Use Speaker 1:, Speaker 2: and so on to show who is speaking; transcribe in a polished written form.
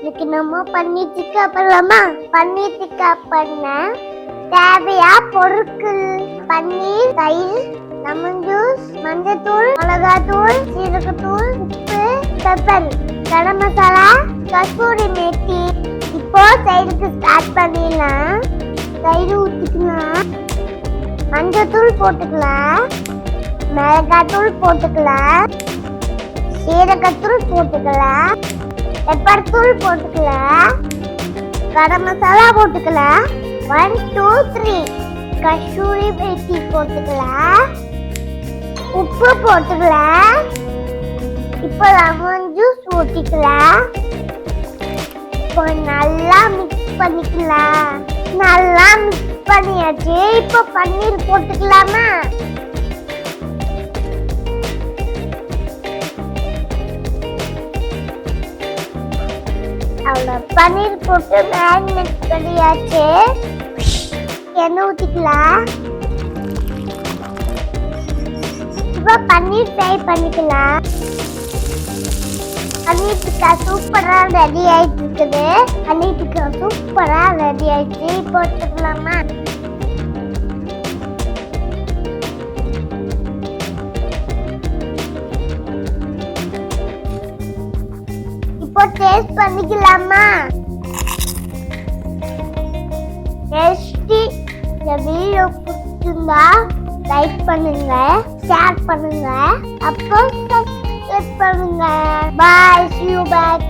Speaker 1: இன்னைக்கு நம்ம பன்னீர் டிக்கா பண்ணலாமா? பன்னீர் டிக்கா பண்ண தேவையா பொருட்கள்: பன்னீர், தயிர், லெமன் ஜூஸ், மஞ்சத்தூள், மிளகாத்தூள், சீரகத்தூள், உப்பு, பெப்பர், கரம் மசாலா, கஸ்தூரி மேத்தி. இப்போ செய்யறதுக்கு ஸ்டார்ட் பண்ணிடலாம். தயிர் ஊற்றிக்கலாம், மஞ்சத்தூள் போட்டுக்கலாம், மிளகாத்தூள் போட்டுக்கலாம், சீரகத்தூள் போட்டுக்கலாம், பெப்பர் தூள் போட்டுக்கலாம், கரம் மசாலா போட்டுக்கலாம், 1 2 3 கஸ்தூரி மேத்தி போட்டுக்கலாம், உப்பு போட்டுக்கலாம். இப்போ லெமன் ஜூஸ் ஊற்றிக்கலாம். இப்போ நல்லா மிக்ஸ் பண்ணிக்கலாம். நல்லா மிக்ஸ் பண்ணியாச்சு. இப்போ பன்னீர் போட்டுக்கலாமா? அவ்வளோ பன்னீர் போட்டு மேரினேட் பண்ணியாச்சு. எண்ணெய் ஊற்றிக்கலாம். இப்போ பன்னீர் ஃப்ரை பண்ணிக்கலாம். பன்னீர் டிக்கா சூப்பரா ரெடி ஆயிட்டு இருக்குது. பன்னீர் டிக்கா சூப்பரா ரெடி ஆயிடுச்சு. இப்போ எடுத்துக்கலாமா? இப்போ டேஸ்ட் பண்ணிக்கலாமா? டேஸ்டி. இந்த வீடியோ பிடிச்சிருந்தா லைக் பண்ணுங்க, ஷேர் பண்ணுங்க, அப்போ சப்ஸ்கிரைப் பண்ணுங்க. Bye, see you back.